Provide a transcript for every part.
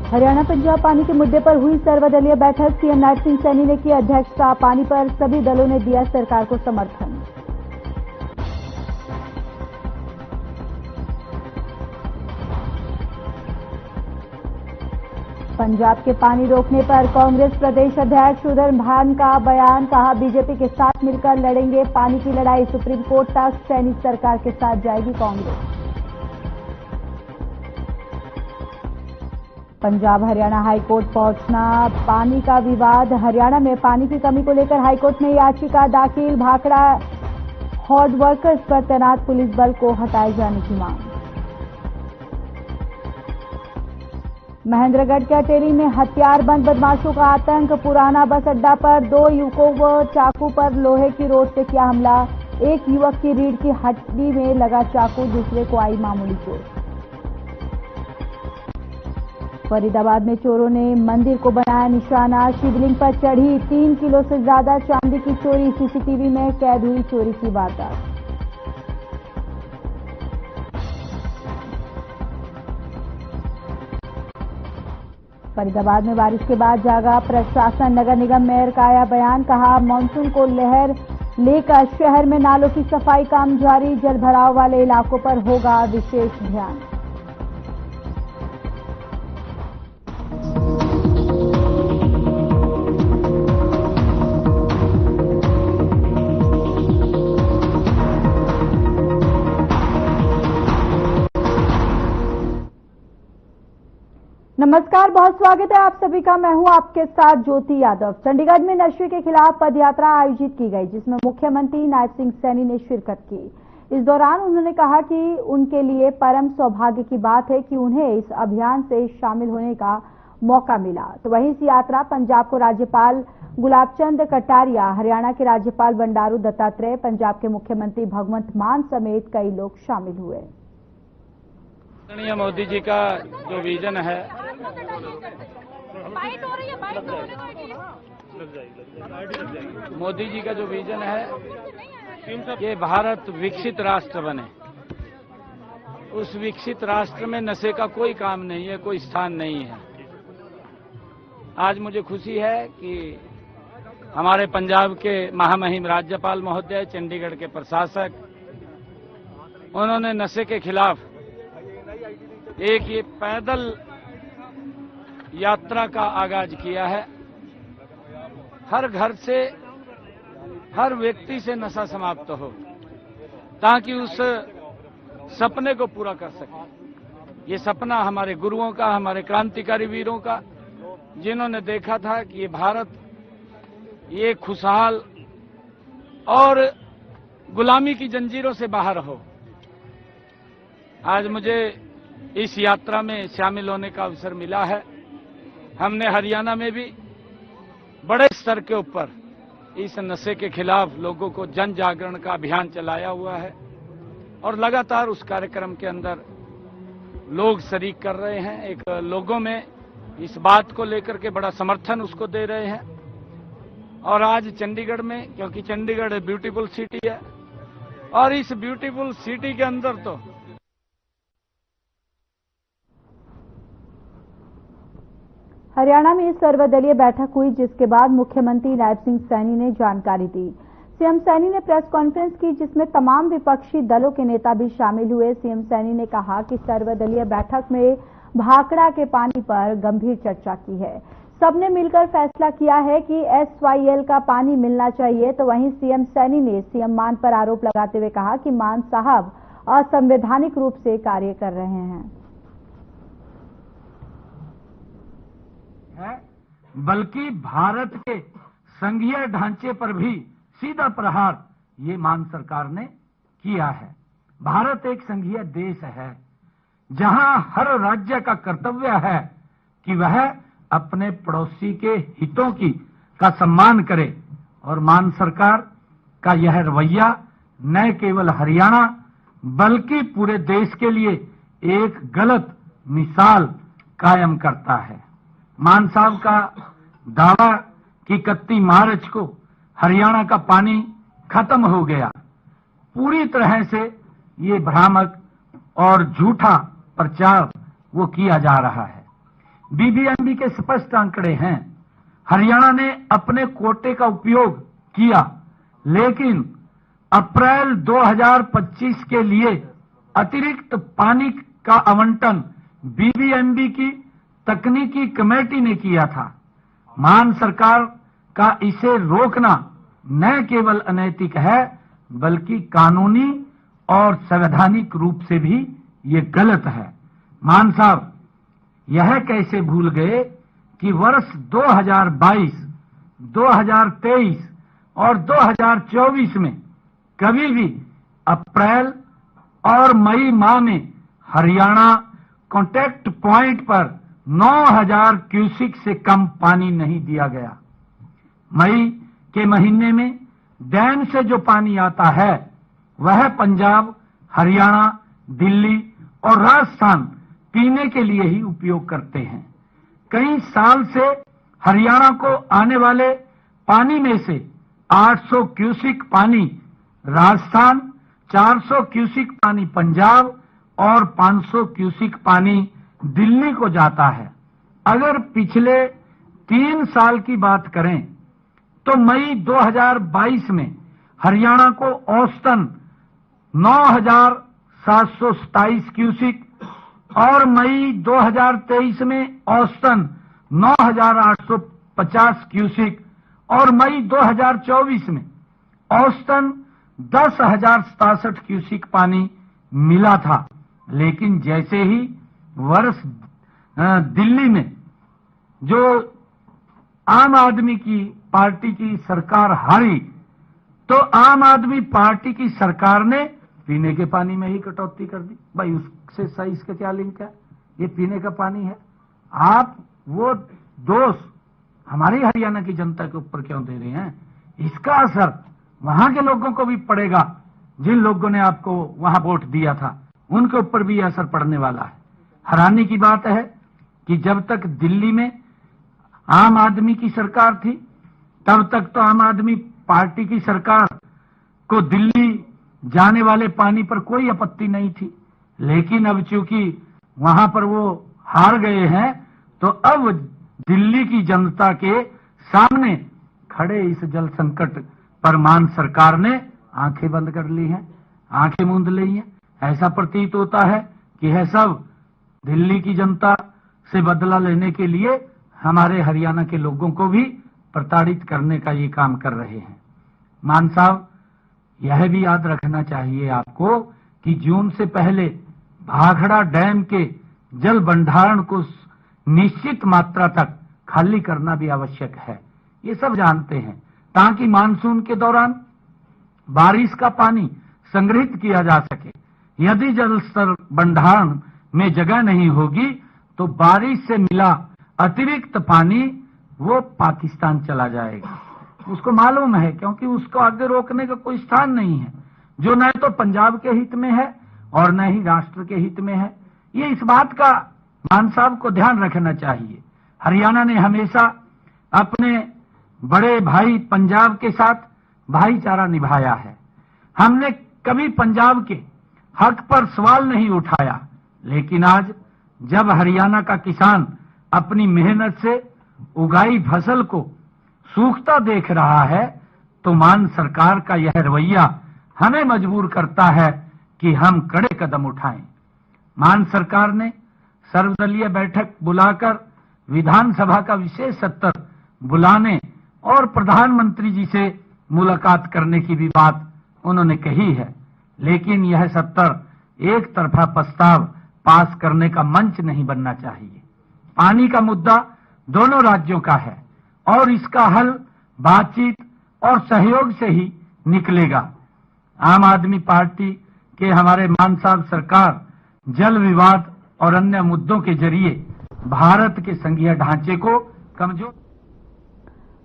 हरियाणा पंजाब पानी के मुद्दे पर हुई सर्वदलीय बैठक। सीएम नायब सिंह सैनी ने की अध्यक्षता। पानी पर सभी दलों ने दिया सरकार को समर्थन। पंजाब के पानी रोकने पर कांग्रेस प्रदेश अध्यक्ष उदयन भान का बयान। कहा, बीजेपी के साथ मिलकर लड़ेंगे पानी की लड़ाई। सुप्रीम कोर्ट तक सैनी सरकार के साथ जाएगी कांग्रेस। पंजाब हरियाणा हाईकोर्ट पहुंचना, पानी का विवाद। हरियाणा में पानी की कमी को लेकर हाईकोर्ट में याचिका दाखिल। भाखड़ा हॉर्ड वर्कर्स पर तैनात पुलिस बल को हटाए जाने की मांग। महेंद्रगढ़ के अटेरी में हथियारबंद बदमाशों का आतंक। पुराना बस अड्डा पर 2 युवकों को चाकू पर लोहे की रोड से किया हमला। एक युवक की रीढ़ की हड्डी में लगा चाकू, दूसरे को आई मामूली चोट। फरीदाबाद में चोरों ने मंदिर को बनाया निशाना। शिवलिंग पर चढ़ी 3 किलो से ज्यादा चांदी की चोरी। सीसीटीवी में कैद हुई चोरी की वारदात। फरीदाबाद में बारिश के बाद जागा प्रशासन। नगर निगम मेयर का आया बयान। कहा, मानसून को लहर लेकर शहर में नालों की सफाई काम जारी। जलभराव वाले इलाकों पर होगा विशेष ध्यान। नमस्कार, बहुत स्वागत है आप सभी का। मैं हूं आपके साथ ज्योति यादव। चंडीगढ़ में नशे के खिलाफ पदयात्रा आयोजित की गई, जिसमें मुख्यमंत्री नायब सिंह सैनी ने शिरकत की। इस दौरान उन्होंने कहा कि उनके लिए परम सौभाग्य की बात है कि उन्हें इस अभियान से शामिल होने का मौका मिला। तो वहीं इस यात्रा पंजाब को राज्यपाल गुलाबचंद कटारिया, हरियाणा के राज्यपाल बंडारू दत्तात्रेय, पंजाब के मुख्यमंत्री भगवंत मान समेत कई लोग शामिल हुए। मोदी जी का जो विजन है, मोदी जी का जो विजन है कि भारत विकसित राष्ट्र बने। उस विकसित राष्ट्र में नशे का कोई काम नहीं है, कोई स्थान नहीं है। आज मुझे खुशी है कि हमारे पंजाब के महामहिम राज्यपाल महोदय, चंडीगढ़ के प्रशासक, उन्होंने नशे के खिलाफ एक ये पैदल यात्रा का आगाज किया है। हर घर से, हर व्यक्ति से नशा समाप्त हो, ताकि उस सपने को पूरा कर सके। ये सपना हमारे गुरुओं का, हमारे क्रांतिकारी वीरों का, जिन्होंने देखा था कि ये भारत ये खुशहाल और गुलामी की जंजीरों से बाहर हो। आज मुझे इस यात्रा में शामिल होने का अवसर मिला है। हमने हरियाणा में भी बड़े स्तर के ऊपर इस नशे के खिलाफ लोगों को जन जागरण का अभियान चलाया हुआ है और लगातार उस कार्यक्रम के अंदर लोग शरीक कर रहे हैं। एक लोगों में इस बात को लेकर के बड़ा समर्थन उसको दे रहे हैं। और आज चंडीगढ़ में, क्योंकि चंडीगढ़ ब्यूटीफुल सिटी है, और इस ब्यूटीफुल सिटी के अंदर तो हरियाणा में सर्वदलीय बैठक हुई, जिसके बाद मुख्यमंत्री नायब सिंह सैनी ने जानकारी दी। सीएम सैनी ने प्रेस कॉन्फ्रेंस की, जिसमें तमाम विपक्षी दलों के नेता भी शामिल हुए। सीएम सैनी ने कहा कि सर्वदलीय बैठक में भाखड़ा के पानी पर गंभीर चर्चा की है। सबने मिलकर फैसला किया है कि SYL का पानी मिलना चाहिए। तो वहीं सीएम सैनी ने सीएम मान पर आरोप लगाते हुए कहा कि मान साहब असंवैधानिक रूप से कार्य कर रहे हैं। बल्कि भारत के संघीय ढांचे पर भी सीधा प्रहार ये मान सरकार ने किया है। भारत एक संघीय देश है, जहां हर राज्य का कर्तव्य है कि वह अपने पड़ोसी के हितों का सम्मान करे। और मान सरकार का यह रवैया न केवल हरियाणा बल्कि पूरे देश के लिए एक गलत मिसाल कायम करता है। मान साहब का दावा कि 31 मार्च को हरियाणा का पानी खत्म हो गया, पूरी तरह से ये भ्रामक और झूठा प्रचार वो किया जा रहा है। बीबीएमबी के स्पष्ट आंकड़े हैं। हरियाणा ने अपने कोटे का उपयोग किया, लेकिन अप्रैल 2025 के लिए अतिरिक्त पानी का आवंटन बीबीएमबी की तकनीकी कमेटी ने किया था। मान सरकार का इसे रोकना न केवल अनैतिक है, बल्कि कानूनी और संवैधानिक रूप से भी ये गलत है। मान साहब यह कैसे भूल गए कि वर्ष 2022, 2023 और 2024 में कभी भी अप्रैल और मई माह में हरियाणा कॉन्टैक्ट पॉइंट पर 9000 क्यूसिक से कम पानी नहीं दिया गया। मई के महीने में डैम से जो पानी आता है वह पंजाब, हरियाणा, दिल्ली और राजस्थान पीने के लिए ही उपयोग करते हैं। कई साल से हरियाणा को आने वाले पानी में से 800 क्यूसिक पानी राजस्थान, 400 क्यूसिक पानी पंजाब और 500 क्यूसिक पानी दिल्ली को जाता है। अगर पिछले 3 साल की बात करें तो मई 2022 में हरियाणा को औसतन 9727 क्यूसिक और मई 2023 में औसतन 9850 क्यूसिक और मई 2024 में औसतन 10,067 क्यूसिक पानी मिला था। लेकिन जैसे ही वर्ष दिल्ली में जो आम आदमी की पार्टी की सरकार हारी, तो आम आदमी पार्टी की सरकार ने पीने के पानी में ही कटौती कर दी। भाई उससे सही इसका क्या लिंक है? ये पीने का पानी है। आप वो दोष हमारी हरियाणा की जनता के ऊपर क्यों दे रहे हैं? इसका असर वहां के लोगों को भी पड़ेगा। जिन लोगों ने आपको वहां वोट दिया था उनके ऊपर भी असर पड़ने वाला है। हैरानी की बात है कि जब तक दिल्ली में आम आदमी की सरकार थी, तब तक तो आम आदमी पार्टी की सरकार को दिल्ली जाने वाले पानी पर कोई आपत्ति नहीं थी। लेकिन अब चूंकि वहां पर वो हार गए हैं, तो अब दिल्ली की जनता के सामने खड़े इस जल संकट पर मान सरकार ने आंखें बंद कर ली हैं, आंखें मूंद ली हैं। ऐसा प्रतीत होता है कि यह सब दिल्ली की जनता से बदला लेने के लिए हमारे हरियाणा के लोगों को भी प्रताड़ित करने का ये काम कर रहे हैं। मान साहब यह भी याद रखना चाहिए आपको कि जून से पहले भाखड़ा डैम के जल भंडारण को निश्चित मात्रा तक खाली करना भी आवश्यक है। ये सब जानते हैं, ताकि मानसून के दौरान बारिश का पानी संग्रहित किया जा सके। यदि जल स्तर भंडारण में जगह नहीं होगी तो बारिश से मिला अतिरिक्त पानी वो पाकिस्तान चला जाएगा। उसको मालूम है, क्योंकि उसको आगे रोकने का कोई स्थान नहीं है, जो न तो पंजाब के हित में है और न ही राष्ट्र के हित में है। ये इस बात का मान साहब को ध्यान रखना चाहिए। हरियाणा ने हमेशा अपने बड़े भाई पंजाब के साथ भाईचारा निभाया है। हमने कभी पंजाब के हक पर सवाल नहीं उठाया। लेकिन आज जब हरियाणा का किसान अपनी मेहनत से उगाई फसल को सूखता देख रहा है, तो मान सरकार का यह रवैया हमें मजबूर करता है कि हम कड़े कदम उठाएं। मान सरकार ने सर्वदलीय बैठक बुलाकर विधानसभा का विशेष सत्र बुलाने और प्रधानमंत्री जी से मुलाकात करने की भी बात उन्होंने कही है। लेकिन यह सत्र एक तरफा प्रस्ताव पास करने का मंच नहीं बनना चाहिए। पानी का मुद्दा दोनों राज्यों का है और इसका हल बातचीत और सहयोग से ही निकलेगा। आम आदमी पार्टी के हमारे मान साहब सरकार जल विवाद और अन्य मुद्दों के जरिए भारत के संघीय ढांचे को कमजोर।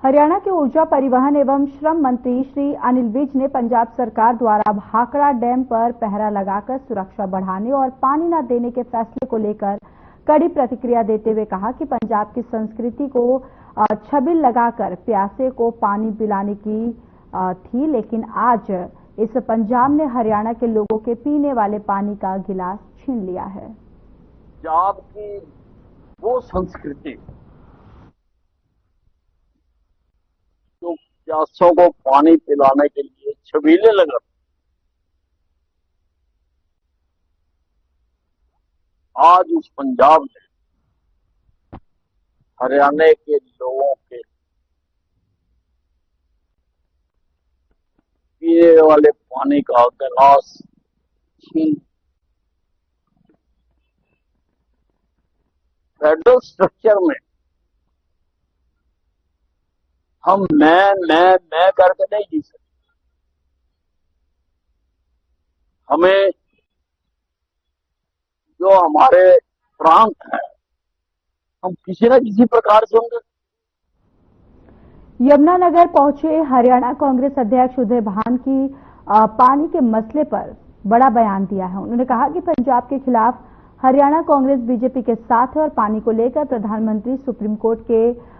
हरियाणा के ऊर्जा परिवहन एवं श्रम मंत्री श्री अनिल विज ने पंजाब सरकार द्वारा भाखड़ा डैम पर पहरा लगाकर सुरक्षा बढ़ाने और पानी न देने के फैसले को लेकर कड़ी प्रतिक्रिया देते हुए कहा कि पंजाब की संस्कृति को छबिल लगाकर प्यासे को पानी पिलाने की थी, लेकिन आज इस पंजाब ने हरियाणा के लोगों के पीने वाले पानी का गिलास छीन लिया है। पंजाब की वो संस्कृति जो प्यासों को पानी पिलाने के लिए छबीले लगाते, आज उस पंजाब ने हरियाणा के लोगों के पीने वाले पानी का गिलास छीन फेडरल स्ट्रक्चर में हम मैं करके नहीं जी सकते। हमें जो हमारे प्रांत है, हम किसी न किसी प्रकार से होंगे। यमुनानगर पहुंचे हरियाणा कांग्रेस अध्यक्ष उदय भान की पानी के मसले पर बड़ा बयान दिया है। उन्होंने कहा कि पंजाब के खिलाफ हरियाणा कांग्रेस बीजेपी के साथ है और पानी को लेकर प्रधानमंत्री सुप्रीम कोर्ट के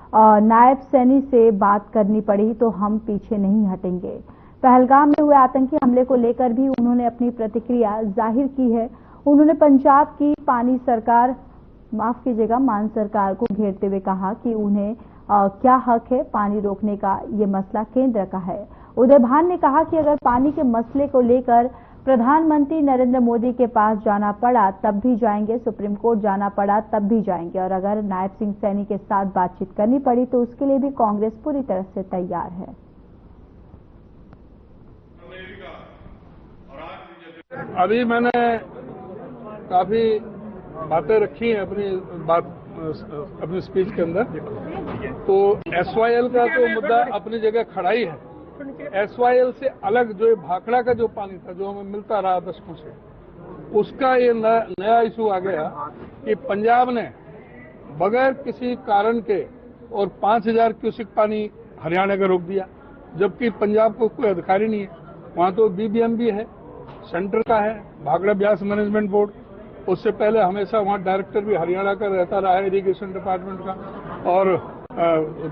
नायब सैनी से बात करनी पड़ी तो हम पीछे नहीं हटेंगे। पहलगाम में हुए आतंकी हमले को लेकर भी उन्होंने अपनी प्रतिक्रिया जाहिर की है। उन्होंने पंजाब की मान सरकार को घेरते हुए कहा कि उन्हें क्या हक है, पानी रोकने का ये मसला केंद्र का है। उदय भान ने कहा कि अगर पानी के मसले को लेकर प्रधानमंत्री नरेंद्र मोदी के पास जाना पड़ा तब भी जाएंगे, सुप्रीम कोर्ट जाना पड़ा तब भी जाएंगे, और अगर नायब सिंह सैनी के साथ बातचीत करनी पड़ी तो उसके लिए भी कांग्रेस पूरी तरह से तैयार है। अभी मैंने काफी बातें रखी हैं अपनी स्पीच के अंदर। तो एसवाईएल का तो मुद्दा अपनी जगह खड़ा ही है। एसवाईएल से अलग जो भाखड़ा का जो पानी था जो हमें मिलता रहा दशकों से, उसका ये नया इशू आ गया कि पंजाब ने बगैर किसी कारण के और 5000 क्यूसेक पानी हरियाणा का रोक दिया, जबकि पंजाब को कोई अधिकार ही नहीं है। वहां तो बीबीएमबी है, सेंटर का है, भाखड़ा ब्यास मैनेजमेंट बोर्ड। उससे पहले हमेशा वहां डायरेक्टर भी हरियाणा का रहता रहा है, इरिगेशन डिपार्टमेंट का, और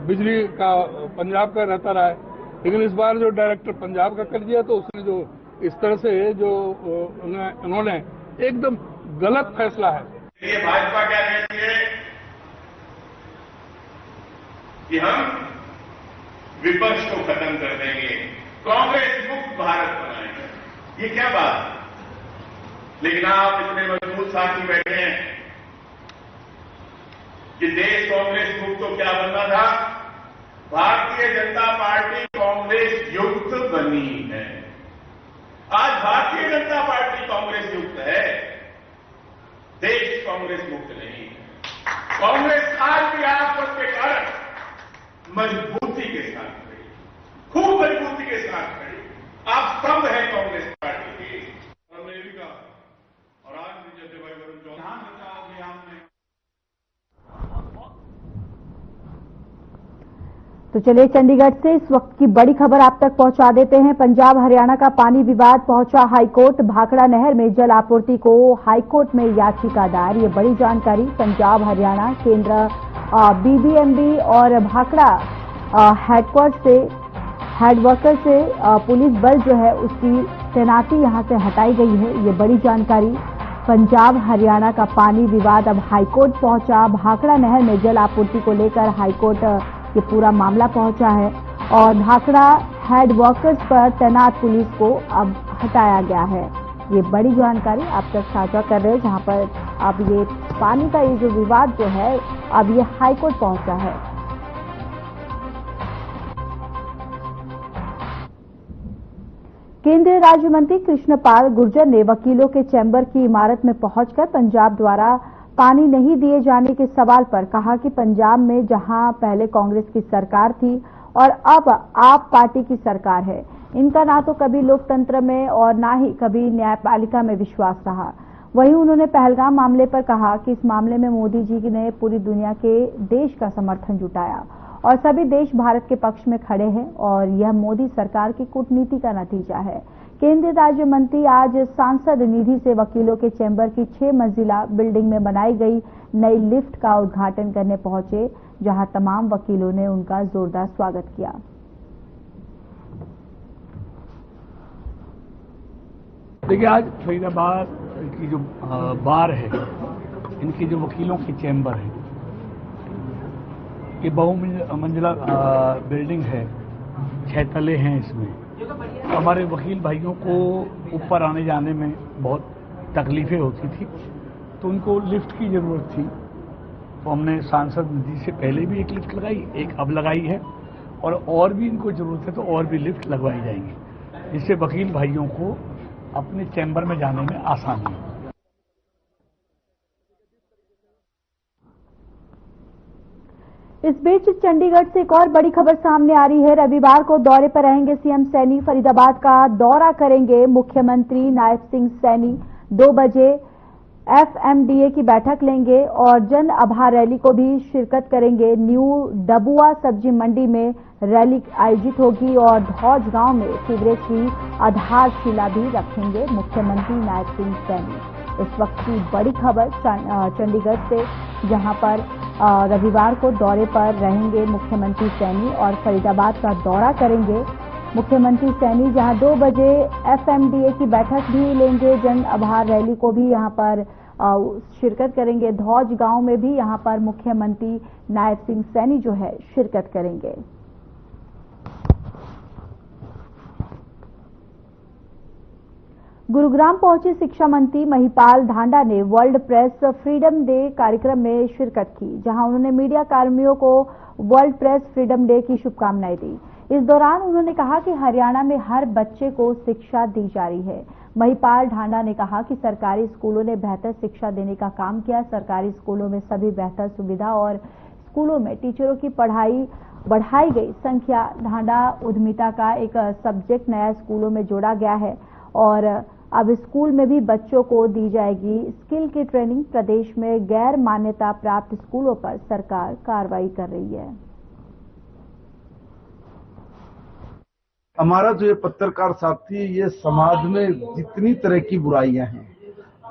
बिजली का पंजाब का रहता रहा है। लेकिन इस बार जो डायरेक्टर पंजाब का कर दिया तो उसने जो इस तरह से जो उन्होंने एकदम गलत फैसला है। ये भाजपा क्या कहती है कि हम विपक्ष को खत्म कर देंगे, कांग्रेस मुक्त भारत बनाएंगे। ये क्या बात है? लेकिन आप इतने मजबूत साथी बैठे हैं कि देश कांग्रेस मुक्त तो क्या बनना था, भारतीय जनता पार्टी कांग्रेस युक्त बनी है। आज भारतीय जनता पार्टी कांग्रेस युक्त है, देश कांग्रेस मुक्त नहीं है। कांग्रेस आज भी आपस के कारण मजबूती के साथ खड़ी, खूब मजबूती के साथ खड़ी। आप स्तंभ है कांग्रेस पार्टी के। अमेरिका और आज भी जैसे भाई वरुण चौहान बचाव अभियान में। तो चलिए चंडीगढ़ से इस वक्त की बड़ी खबर आप तक पहुंचा देते हैं। पंजाब हरियाणा का पानी विवाद पहुंचा हाईकोर्ट। भाखड़ा नहर में जल आपूर्ति को हाईकोर्ट में याचिका दायर। ये बड़ी जानकारी। पंजाब हरियाणा केंद्र बीबीएमबी और भाखड़ा हेडवर्कर से पुलिस बल जो है उसकी तैनाती यहां से हटाई गई है। ये बड़ी जानकारी। पंजाब हरियाणा का पानी विवाद अब हाईकोर्ट पहुंचा। भाखड़ा नहर में जल आपूर्ति को लेकर हाईकोर्ट ये पूरा मामला पहुंचा है और भाखड़ा हेड वर्कर्स पर तैनात पुलिस को अब हटाया गया है। ये बड़ी जानकारी आप तक साझा कर रहे हैं, जहां पर अब ये पानी का ये जो विवाद जो है अब ये हाईकोर्ट पहुंचा है। केंद्रीय राज्य मंत्री कृष्णपाल गुर्जर ने वकीलों के चैम्बर की इमारत में पहुंचकर पंजाब द्वारा पानी नहीं दिए जाने के सवाल पर कहा कि पंजाब में जहां पहले कांग्रेस की सरकार थी और अब आप पार्टी की सरकार है, इनका ना तो कभी लोकतंत्र में और ना ही कभी न्यायपालिका में विश्वास रहा। वहीं उन्होंने पहलगाम मामले पर कहा कि इस मामले में मोदी जी ने पूरी दुनिया के देश का समर्थन जुटाया और सभी देश भारत के पक्ष में खड़े हैं और यह मोदी सरकार की कूटनीति का नतीजा है। केंद्रीय राज्य मंत्री आज सांसद निधि से वकीलों के चैम्बर की 6 मंजिला बिल्डिंग में बनाई गई नई लिफ्ट का उद्घाटन करने पहुंचे, जहां तमाम वकीलों ने उनका जोरदार स्वागत किया। देखिए, आज फरीदाबाद की जो बार है, इनकी जो वकीलों की चैम्बर है, ये बहुमंजिला बिल्डिंग है, 6 तले हैं इसमें। तो हमारे वकील भाइयों को ऊपर आने जाने में बहुत तकलीफें होती थी, तो उनको लिफ्ट की जरूरत थी। तो हमने सांसद निधि से पहले भी एक लिफ्ट लगाई, एक अब लगाई है, और भी इनको जरूरत है तो और भी लिफ्ट लगवाई जाएंगी, जिससे वकील भाइयों को अपने चैम्बर में जाने में आसानी हो। इस बीच चंडीगढ़ से एक और बड़ी खबर सामने आ रही है। रविवार को दौरे पर रहेंगे सीएम सैनी। फरीदाबाद का दौरा करेंगे मुख्यमंत्री नायब सिंह सैनी। 2 बजे एफएमडीए की बैठक लेंगे और जन आभार रैली को भी शिरकत करेंगे। न्यू डबुआ सब्जी मंडी में रैली आयोजित होगी और धौज गांव में सीवरेज की आधारशिला भी रखेंगे मुख्यमंत्री नायब सिंह सैनी। इस वक्त की बड़ी खबर चंडीगढ़ से, जहां पर रविवार को दौरे पर रहेंगे मुख्यमंत्री सैनी और फरीदाबाद का दौरा करेंगे मुख्यमंत्री सैनी, जहां 2 बजे एफएमडीए की बैठक भी लेंगे। जन आभार रैली को भी यहां पर शिरकत करेंगे। धौज गांव में भी यहां पर मुख्यमंत्री नायब सिंह सैनी जो है शिरकत करेंगे। गुरुग्राम पहुंचे शिक्षा मंत्री महिपाल ढांडा ने वर्ल्ड प्रेस फ्रीडम डे कार्यक्रम में शिरकत की, जहां उन्होंने मीडिया कर्मियों को वर्ल्ड प्रेस फ्रीडम डे की शुभकामनाएं दी। इस दौरान उन्होंने कहा कि हरियाणा में हर बच्चे को शिक्षा दी जा रही है। महिपाल ढांडा ने कहा कि सरकारी स्कूलों ने बेहतर शिक्षा देने का काम किया। सरकारी स्कूलों में सभी बेहतर सुविधा और स्कूलों में टीचरों की पढ़ाई बढ़ाई गई संख्या। ढांडा उद्यमिता का एक सब्जेक्ट नया स्कूलों में जोड़ा गया है और अब स्कूल में भी बच्चों को दी जाएगी स्किल की ट्रेनिंग। प्रदेश में गैर मान्यता प्राप्त स्कूलों पर सरकार कार्रवाई कर रही है। हमारा जो ये पत्रकार साथी, ये समाज में जितनी तरह की बुराइयां हैं,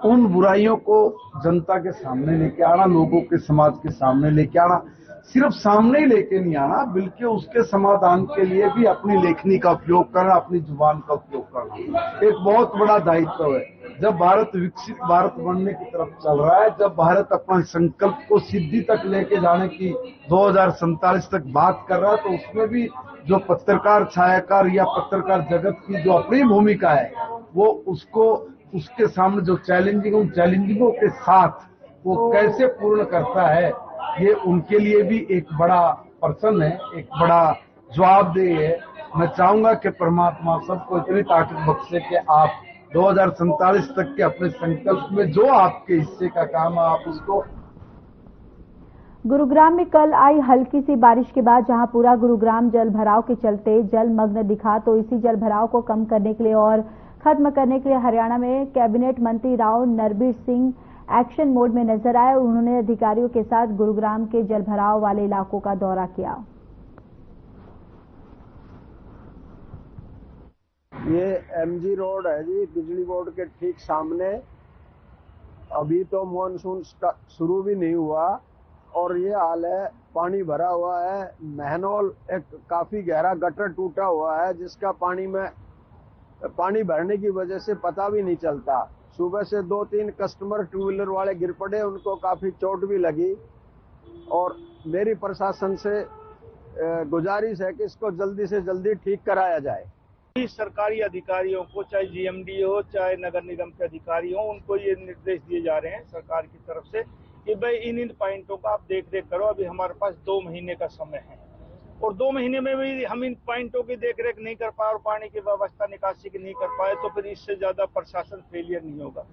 उन बुराइयों को जनता के सामने लेके आना, लोगों के समाज के सामने लेके आना, सिर्फ सामने ही लेके नहीं आना, बल्कि उसके समाधान के लिए भी अपनी लेखनी का उपयोग करना, अपनी जुबान का उपयोग करना एक बहुत बड़ा दायित्व है। जब भारत विकसित भारत बनने की तरफ चल रहा है, जब भारत अपने संकल्प को सिद्धि तक लेके जाने की 2047 तक बात कर रहा है, तो उसमें भी जो पत्रकार छायाकार या पत्रकार जगत की जो अपनी भूमिका है, वो उसको उसके सामने जो उन चैलेंजिंगों के साथ वो कैसे पूर्ण करता है, ये उनके लिए भी एक बड़ा पर्सन है, एक बड़ा जवाबदेही है। मैं चाहूंगा कि परमात्मा सबको इतनी ताकत बख्शे कि आप 2047 तक के अपने संकल्प में जो आपके हिस्से का काम है, आप उसको। गुरुग्राम में कल आई हल्की सी बारिश के बाद जहां पूरा गुरुग्राम जल भराव के चलते जलमग्न दिखा, तो इसी जल भराव को कम करने के लिए और खत्म करने के लिए हरियाणा में कैबिनेट मंत्री राव नरबीर सिंह एक्शन मोड में नजर आए। उन्होंने अधिकारियों के साथ गुरुग्राम के जलभराव वाले इलाकों का दौरा किया। ये एमजी रोड है जी, बिजली बोर्ड के ठीक सामने। अभी तो मॉनसून शुरू भी नहीं हुआ और ये हाल है, पानी भरा हुआ है। महनौल एक काफी गहरा गटर टूटा हुआ है, जिसका पानी भरने की वजह से पता भी नहीं चलता। सुबह से 2-3 कस्टमर टू व्हीलर वाले गिर पड़े, उनको काफी चोट भी लगी। और मेरी प्रशासन से गुजारिश है कि इसको जल्दी से जल्दी ठीक कराया जाए। सरकारी अधिकारियों को, चाहे जीएमडी हो चाहे नगर निगम के अधिकारी हो, उनको ये निर्देश दिए जा रहे हैं सरकार की तरफ से कि भाई इन पॉइंटों का आप देख रेख करो। अभी हमारे पास 2 महीने का समय है और 2 महीने में भी हम इन पॉइंटों की देख रेख नहीं कर पाए और पानी की व्यवस्था निकासी की नहीं कर पाए, तो फिर इससे ज्यादा प्रशासन फेलियर नहीं होगा।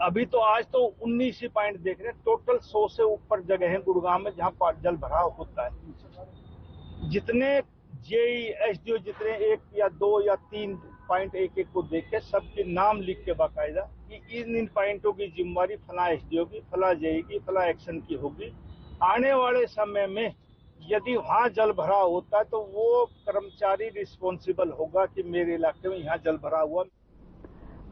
अभी तो आज तो 19 ही पॉइंट देख रहे हैं। टोटल 100 से ऊपर जगह है गुरुग्राम में जहां जल भराव होता है। जितने जेई एसडीओ जितने 1 या 2 या 3 पॉइंट एक को देख के सबके नाम लिख के बाकायदा कि इन पॉइंटों की जिम्मेवारी फला एसडीओ की, फला जेई की, फला एक्शन की होगी। आने वाले समय में यदि वहां जल भराव होता है तो वो कर्मचारी रिस्पॉन्सिबल होगा कि मेरे इलाके में यहाँ जल भराव हुआ।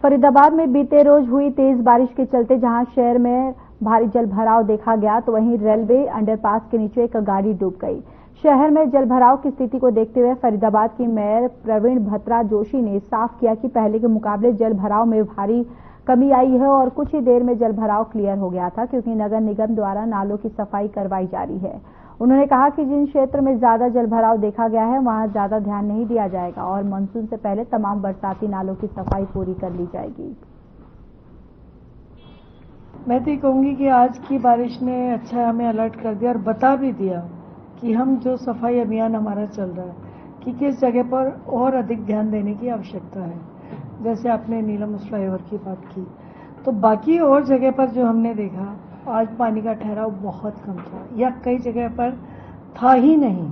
फरीदाबाद में बीते रोज हुई तेज बारिश के चलते जहां शहर में भारी जल भराव देखा गया, तो वहीं रेलवे अंडरपास के नीचे एक गाड़ी डूब गई। शहर में जल भराव की स्थिति को देखते हुए फरीदाबाद की मेयर प्रवीण भत्रा जोशी ने साफ किया कि पहले के मुकाबले जल भराव में भारी कमी आई है और कुछ ही देर में जल भराव क्लियर हो गया था, क्योंकि नगर निगम द्वारा नालों की सफाई करवाई जा रही है। उन्होंने कहा कि जिन क्षेत्र में ज्यादा जलभराव देखा गया है वहां ज्यादा ध्यान नहीं दिया जाएगा और मानसून से पहले तमाम बरसाती नालों की सफाई पूरी कर ली जाएगी। मैं तो कहूंगी कि आज की बारिश ने अच्छा हमें अलर्ट कर दिया और बता भी दिया कि हम जो सफाई अभियान हमारा चल रहा है कि किस जगह पर और अधिक ध्यान देने की आवश्यकता है। जैसे आपने नीलम फ्लाईओवर की बात की, तो बाकी और जगह पर जो हमने देखा आज पानी का ठहराव बहुत कम था या कई जगह पर था ही नहीं।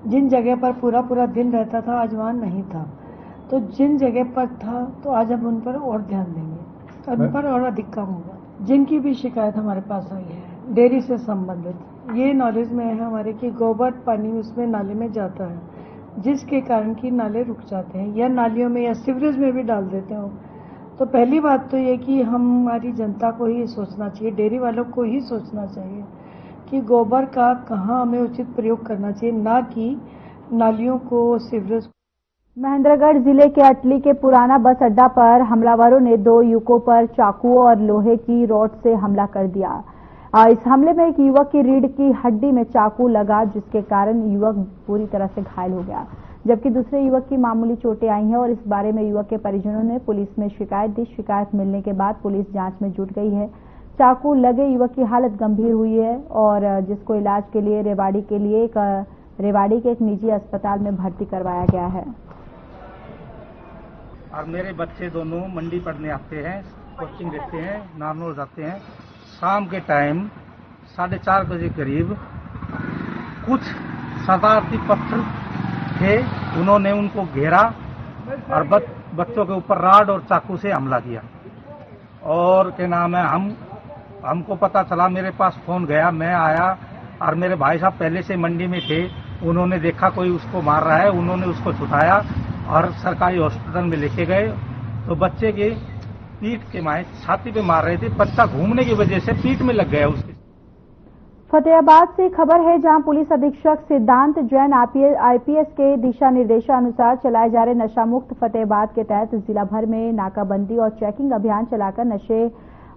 जिन जगह पर पूरा दिन रहता था आज वहाँ नहीं था, तो जिन जगह पर था तो आज हम उन पर और ध्यान देंगे, उन पर और अधिक काम होगा। जिनकी भी शिकायत हमारे पास आई है डेयरी से संबंधित, ये नॉलेज में है हमारे कि गोबर पानी उसमें नाले में जाता है जिसके कारण कि नाले रुक जाते हैं या नालियों में या सीवरेज में भी डाल देते हो। तो पहली बात तो ये कि हमारी जनता को ही सोचना चाहिए, डेयरी वालों को ही सोचना चाहिए कि गोबर का कहाँ हमें उचित प्रयोग करना चाहिए, ना कि नालियों को सीवरेज। महेंद्रगढ़ जिले के अटली के पुराना बस अड्डा पर हमलावरों ने 2 युवकों पर चाकुओं और लोहे की रॉड से हमला कर दिया। इस हमले में एक युवक की रीढ़ की हड्डी में चाकू लगा जिसके कारण युवक पूरी तरह से घायल हो गया, जबकि दूसरे युवक की मामूली चोटें आई हैं और इस बारे में युवक के परिजनों ने पुलिस में शिकायत दी। शिकायत मिलने के बाद पुलिस जांच में जुट गई है। चाकू लगे युवक की हालत गंभीर हुई है और जिसको इलाज के लिए रेवाड़ी के एक निजी अस्पताल में भर्ती करवाया गया है। और मेरे बच्चे दोनों मंडी पढ़ने आते हैं, कोचिंग देते हैं, नारनौल जाते हैं। शाम के टाइम 4:30 बजे करीब कुछ शरारती पत्थर थे, उन्होंने उनको घेरा और बच्चों के ऊपर राड और चाकू से हमला किया। और क्या नाम है, हमको पता चला, मेरे पास फोन गया, मैं आया और मेरे भाई साहब पहले से मंडी में थे, उन्होंने देखा कोई उसको मार रहा है, उन्होंने उसको छुटाया और सरकारी हॉस्पिटल में लेके गए। तो बच्चे के पीठ के माए छाती पे मार रहे थे, बच्चा घूमने की वजह से पीठ में लग गया उसके। फतेहाबाद से खबर है जहां पुलिस अधीक्षक सिद्धांत जैन आईपीएस के दिशा निर्देशानुसार चलाए जा रहे नशा मुक्त फतेहाबाद के तहत जिला भर में नाकाबंदी और चेकिंग अभियान चलाकर नशे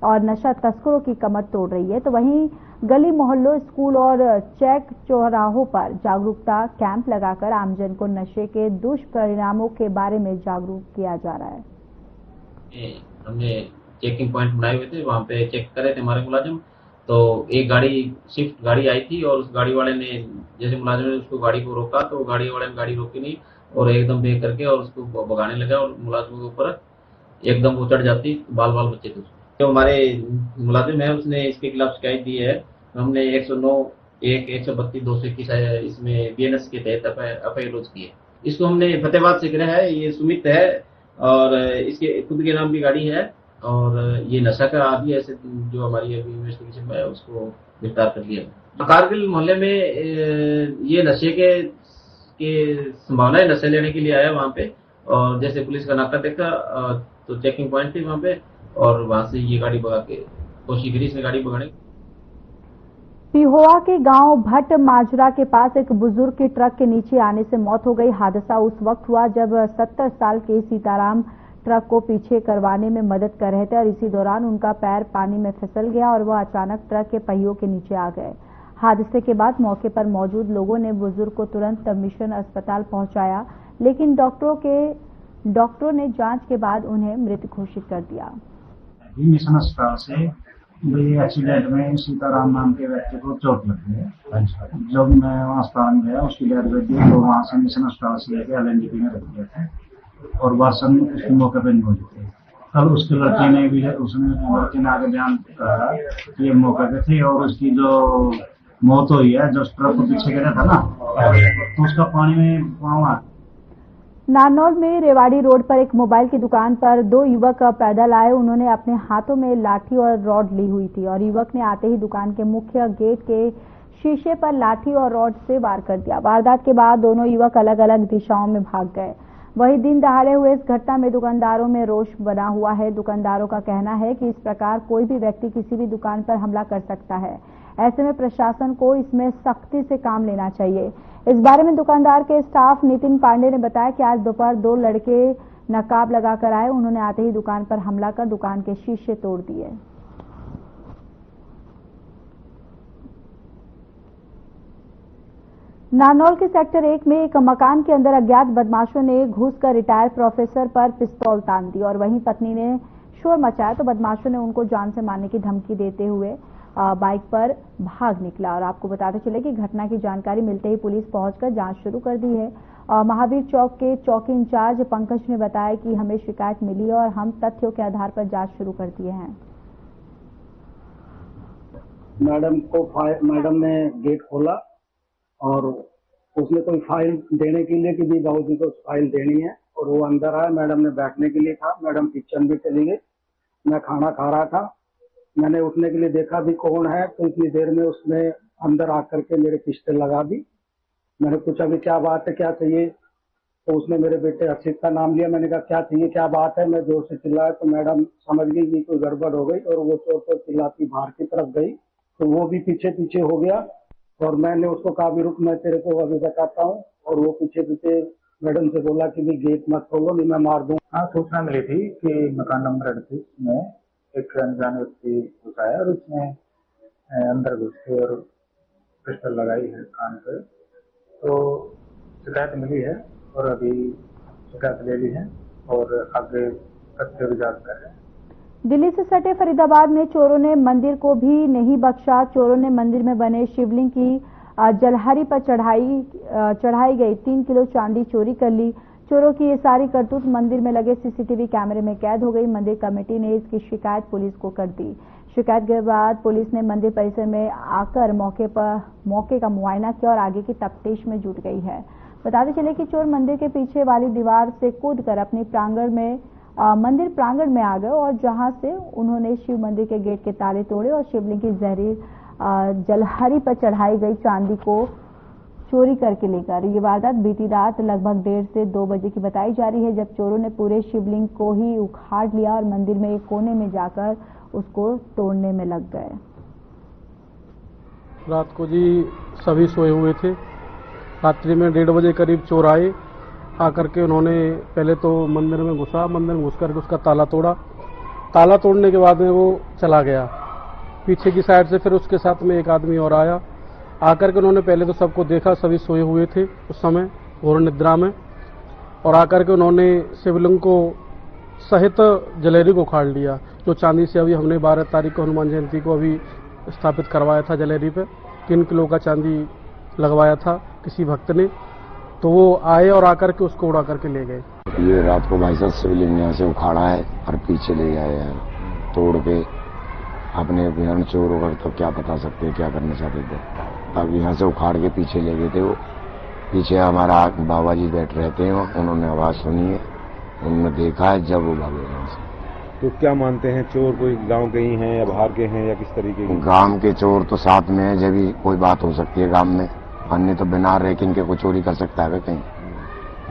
और नशा तस्करों की कमर तोड़ रही है। तो वहीं गली मोहल्लों, स्कूल और चेक चौराहों पर जागरूकता कैंप लगाकर आमजन को नशे के दुष्परिणामों के बारे में जागरूक किया जा रहा है। हमने चेकिंग पॉइंट बनाए हुए थे, वहाँ पे चेक करे थे हमारे मुलाजिम। तो एक गाड़ी स्विफ्ट गाड़ी आई थी और उस गाड़ी वाले ने, जैसे मुलाजिम ने उसको गाड़ी को रोका तो गाड़ी वाले ने गाड़ी रोकी नहीं और एकदम ब्रेक करके और उसको भगाने लगा और मुलाजिम के ऊपर एकदम वो चढ़ जाती, बाल बच्चे थे। जो हमारे मुलाजिम है उसने इसके खिलाफ शिकायत दी है। हमने 109, 132, 221 इसमें बीएनएस के तहत एफआईआर रोज की है। इसको हमने फतेहाबाद से गिरा है, ये सुमित है और इसके खुद के नाम की गाड़ी है और ये नशा का आदि है। जो हमारी अभी इन्वेस्टिगेशन में है उसको गिरफ्तार कर लिया। कारगिल मोहल्ले में ये नशे के संभावना है, नशे लेने के लिए आया वहाँ पे और जैसे पुलिस का नाका देखा तो चेकिंग पॉइंट थी वहाँ पे और वहाँ से ये गाड़ी भगा के कोशिश करी इसने गाड़ी भगाने। पिहोआ के गांव भट्ट माजरा के पास एक बुजुर्ग की ट्रक के नीचे आने से मौत हो गई। हादसा उस वक्त हुआ जब 70 साल के सीताराम ट्रक को पीछे करवाने में मदद कर रहे थे और इसी दौरान उनका पैर पानी में फिसल गया और वह अचानक ट्रक के पहियों के नीचे आ गए। हादसे के बाद मौके पर मौजूद लोगों ने बुजुर्ग को तुरंत मिशन अस्पताल पहुंचाया, लेकिन डॉक्टरों ने जांच के बाद उन्हें मृत घोषित कर दिया। मिशन अस्पताल से एक्सीडेंट में सीताराम नाम के व्यक्ति को चोट लग गई। जब मैं वहाँ अस्पताल में गया उसकी डेड बॉडी तो वहाँ से मिशन अस्पताल से लेकर एलएनडीपी में रख दिया था और वासन उसके मौके पर नहीं मौजूद थे। कल उसके लड़के ने भी लड़के ने आगे बयान कहा कि ये मौके पे थे और उसकी जो मौत हुई है, जो ट्रक को पीछे गिरा था ना, तो उसका पानी में पाँव आ। नारनौल में रेवाड़ी रोड पर एक मोबाइल की दुकान पर 2 युवक पैदल आए। उन्होंने अपने हाथों में लाठी और रॉड ली हुई थी और युवक ने आते ही दुकान के मुख्य गेट के शीशे पर लाठी और रॉड से वार कर दिया। वारदात के बाद दोनों युवक अलग अलग दिशाओं में भाग गए। वहीं दिन दहाड़े हुए इस घटना में दुकानदारों में रोष बना हुआ है। दुकानदारों का कहना है कि इस प्रकार कोई भी व्यक्ति किसी भी दुकान पर हमला कर सकता है। ऐसे में प्रशासन को इसमें सख्ती से काम लेना चाहिए। इस बारे में दुकानदार के स्टाफ नितिन पांडे ने बताया कि आज दोपहर 2 लड़के नकाब लगाकर आए। उन्होंने आते ही दुकान पर हमला कर दुकान के शीशे तोड़ दिए। नारनौल के सेक्टर 1 में एक मकान के अंदर अज्ञात बदमाशों ने घुसकर रिटायर्ड प्रोफेसर पर पिस्तौल तान दी और वहीं पत्नी ने शोर मचाया तो बदमाशों ने उनको जान से मारने की धमकी देते हुए बाइक पर भाग निकला। और आपको बताते चले कि घटना की जानकारी मिलते ही पुलिस पहुंचकर जांच शुरू कर दी है। महावीर चौक के चौकी इंचार्ज पंकज ने बताया कि हमें शिकायत मिली और हम तथ्यों के आधार पर जांच शुरू कर दिए हैं। मैडम ने गेट खोला और उसने कोई फाइल देने के लिए कि भी बाबूजी को फाइल देनी है और वो अंदर आया। मैडम ने बैठने के लिए कहा, मैडम किचन भी चली गई। मैं खाना खा रहा था, मैंने उठने के लिए देखा भी कौन है, तो इतनी देर में उसने अंदर आकर के मेरे पिस्टल लगा दी। मैंने पूछा भी क्या बात है, क्या चाहिए, तो उसने मेरे बेटे हर्षित का नाम लिया। मैंने कहा क्या चाहिए, क्या बात है। मैं जोर से चिल्लाया तो मैडम समझ गई कि कोई गड़बड़ हो गई और वो चोर तो चिल्लाती बाहर की तरफ गई, तो वो भी पीछे पीछे हो गया और मैंने उसको कहा भी रुक, मैं तेरे को अभी बताता हूँ। और वो पीछे पीछे मैडम से बोला कि भी गेट मत खोलो नहीं मैं मार दूं। हाँ, सूचना मिली थी कि मकान नंबर 38 में एक अनजान व्यक्ति घुसा है और उसने अंदर घुस के और पिस्टल लगाई है कान पे। तो शिकायत मिली है और अभी शिकायत ले ली है और आगे तथ्य भी जांच कर रहे हैं। दिल्ली से सटे फरीदाबाद में चोरों ने मंदिर को भी नहीं बख्शा। चोरों ने मंदिर में बने शिवलिंग की जलहरी पर चढ़ाई गई 3 किलो चांदी चोरी कर ली। चोरों की ये सारी करतूत मंदिर में लगे सीसीटीवी कैमरे में कैद हो गई। मंदिर कमेटी ने इसकी शिकायत पुलिस को कर दी। शिकायत के बाद पुलिस ने मंदिर परिसर में आकर मौके का मुआयना किया और आगे की तफ्तीश में जुट गई है। बताते चले कि चोर मंदिर के पीछे वाली दीवार से कूदकर अपने मंदिर प्रांगण में आ गए और जहां से उन्होंने शिव मंदिर के गेट के ताले तोड़े और शिवलिंग की जलहरी पर चढ़ाई गई चांदी को चोरी करके लेकर। ये वारदात बीती रात लगभग 1:30 से 2 बजे की बताई जा रही है, जब चोरों ने पूरे शिवलिंग को ही उखाड़ लिया और मंदिर में एक कोने में जाकर उसको तोड़ने में लग गए। रात को जी सभी सोए हुए थे। रात्रि में 1:30 बजे करीब चोर आए। आकर के उन्होंने पहले तो मंदिर में घुसा, मंदिर में घुस करके उसका ताला तोड़ा। ताला तोड़ने के बाद में वो चला गया पीछे की साइड से। फिर उसके साथ में एक आदमी और आया। आकर के उन्होंने पहले तो सबको देखा, सभी सोए हुए थे उस समय घोर निद्रा में, और आकर के उन्होंने शिवलिंग को सहित जलेरी को उखाड़ लिया। जो चांदी से अभी हमने 12 तारीख को हनुमान जयंती को अभी स्थापित करवाया था जलेरी पे, 3 किलो का चांदी लगवाया था किसी भक्त ने, तो वो आए और आकर के उसको उड़ा करके ले गए। ये रात को भाई साहब शिवलिंग यहाँ से उखाड़ा है और पीछे ले आए हैं तोड़ के। अपने अभियान चोर होकर तो क्या बता सकते क्या करना चाहते थे। अब यहाँ से उखाड़ के पीछे ले गए थे। वो पीछे हमारा बाबा जी बैठ रहते हैं, उन्होंने आवाज सुनी है, उन्होंने देखा है, जब वो भागे यहाँ से। तो क्या मानते हैं, चोर कोई गांव के ही हैं या बाहर के हैं या किस तरीके के? गांव के चोर तो साथ में है, जब भी कोई बात हो सकती है गांव में, अन्य तो बिना रेकिंग के कोई चोरी कर सकता है कहीं,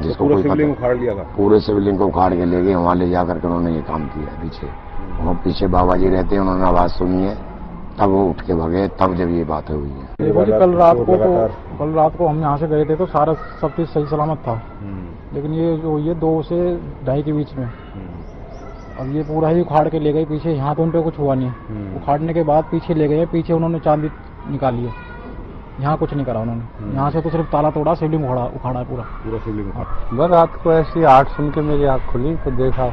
जिसको पूरा शिवलिंग उखाड़ लिया था। पूरे शिवलिंग को उखाड़ के ले गए, वहाँ ले जाकर के उन्होंने ये काम किया। पीछे वहाँ पीछे बाबा जी रहते हैं, उन्होंने आवाज सुनी है, तब वो उठ के भगे, तब जब ये बात हुई है। देखो जी, कल रात को हम यहाँ से गए थे तो सारा सब चीज सही सलामत था, लेकिन ये जो 2 से 2:30 के बीच में अब ये पूरा ही उखाड़ के ले गए पीछे। यहाँ तो उन पे कुछ हुआ नहीं, उखाड़ने के बाद पीछे ले गए, पीछे उन्होंने चांदी निकाली है, यहाँ कुछ नहीं करा उन्होंने। यहाँ से तो सिर्फ ताला तोड़ा, शिवलिंग उखाड़ा है पूरा शिवलिंग। बस रात को ऐसी 8 सुन के मेरी आँख खुली तो देखा,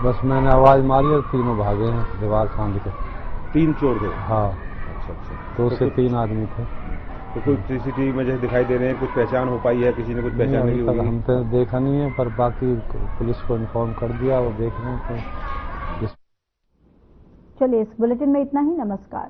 बस मैंने आवाज मारी और तीनों भागे हैं दीवार फांद के। 3 चोर थे? हाँ। अच्छा। 2 से 3 आदमी थे। तो कुछ सीसीटीवी में जैसे दिखाई दे रहे हैं, कुछ पहचान हो पाई है, किसी ने कुछ पहचान नहीं हुई? हम तो देखा नहीं है, पर बाकी पुलिस को इन्फॉर्म कर दिया, वो देख रहे हैं। चलिए, इस बुलेटिन में इतना ही। नमस्कार।